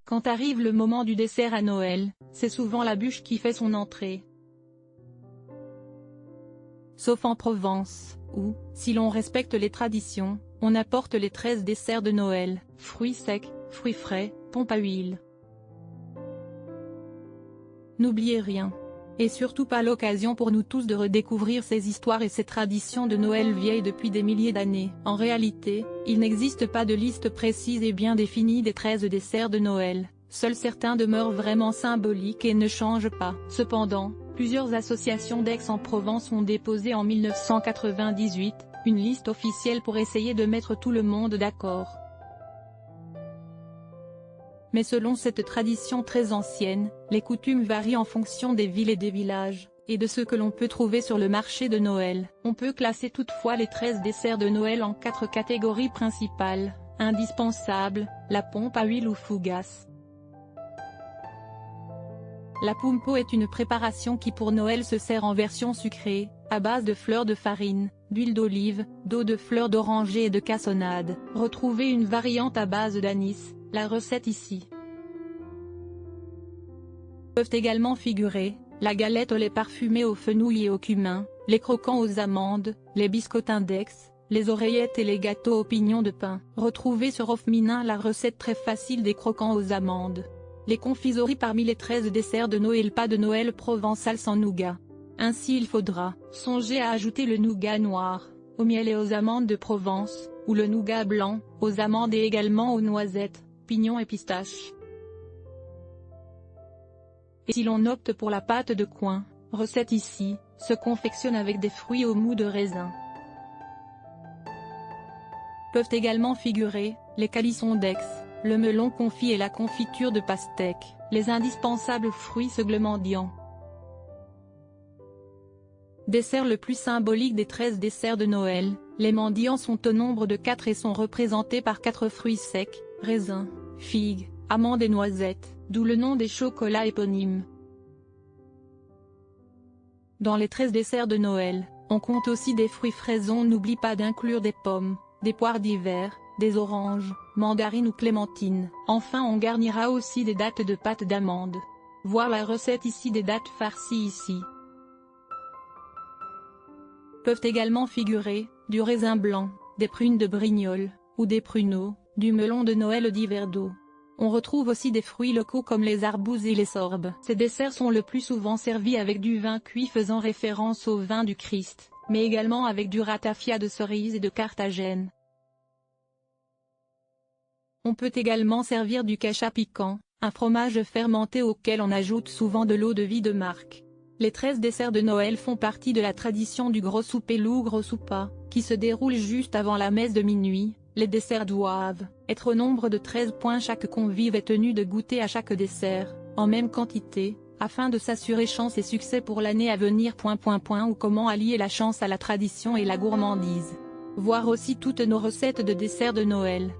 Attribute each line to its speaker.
Speaker 1: Quand arrive le moment du dessert à Noël, c'est souvent la bûche qui fait son entrée. Sauf en Provence, où, si l'on respecte les traditions, on apporte les 13 desserts de Noël, fruits secs, fruits frais, pompe à huile. N'oubliez rien. Et surtout pas l'occasion pour nous tous de redécouvrir ces histoires et ces traditions de Noël vieilles depuis des milliers d'années. En réalité, il n'existe pas de liste précise et bien définie des 13 desserts de Noël, seuls certains demeurent vraiment symboliques et ne changent pas. Cependant, plusieurs associations d'Aix-en-Provence ont déposé en 1998, une liste officielle pour essayer de mettre tout le monde d'accord. Mais selon cette tradition très ancienne, les coutumes varient en fonction des villes et des villages, et de ce que l'on peut trouver sur le marché de Noël. On peut classer toutefois les 13 desserts de Noël en 4 catégories principales: indispensable, la pompe à huile ou fougasse. La pumpo est une préparation qui pour Noël se sert en version sucrée, à base de fleurs de farine, d'huile d'olive, d'eau de fleurs d'oranger et de cassonade. Retrouvez une variante à base d'anis, la recette ici. Peuvent également figurer, la galette au lait parfumé au fenouil et au cumin, les croquants aux amandes, les biscottins d'Aix, les oreillettes et les gâteaux aux pignons de pain. Retrouvez sur Offminin la recette très facile des croquants aux amandes. Les confiseries parmi les 13 desserts de Noël. Pas de Noël provençal sans nougat. Ainsi il faudra songer à ajouter le nougat noir, au miel et aux amandes de Provence, ou le nougat blanc, aux amandes et également aux noisettes, pignons et pistaches. Et si l'on opte pour la pâte de coin, recette ici, se confectionne avec des fruits au mou de raisin. Peuvent également figurer, les calissons d'Aix, le melon confit et la confiture de pastèque, les indispensables fruits seugles mendiants. Dessert le plus symbolique des 13 desserts de Noël, les mendiants sont au nombre de 4 et sont représentés par 4 fruits secs, raisins, figues, amandes et noisettes, d'où le nom des chocolats éponymes. Dans les 13 desserts de Noël, on compte aussi des fruits frais. On n'oublie pas d'inclure des pommes, des poires d'hiver, des oranges, mandarines ou clémentines. Enfin on garnira aussi des dattes de pâte d'amande. Voir la recette ici des dattes farcies ici. Peuvent également figurer, du raisin blanc, des prunes de Brignoles, ou des pruneaux, du melon de Noël d'hiver d'eau. On retrouve aussi des fruits locaux comme les arbouses et les sorbes. Ces desserts sont le plus souvent servis avec du vin cuit faisant référence au vin du Christ, mais également avec du ratafia de cerise et de Carthagène. On peut également servir du cacha piquant, un fromage fermenté auquel on ajoute souvent de l'eau-de-vie de marque. Les 13 desserts de Noël font partie de la tradition du gros souper ou gros soupa, qui se déroule juste avant la messe de minuit. Les desserts doivent être au nombre de 13 points. Chaque convive est tenu de goûter à chaque dessert, en même quantité, afin de s'assurer chance et succès pour l'année à venir. Ou comment allier la chance à la tradition et la gourmandise. Voir aussi toutes nos recettes de desserts de Noël.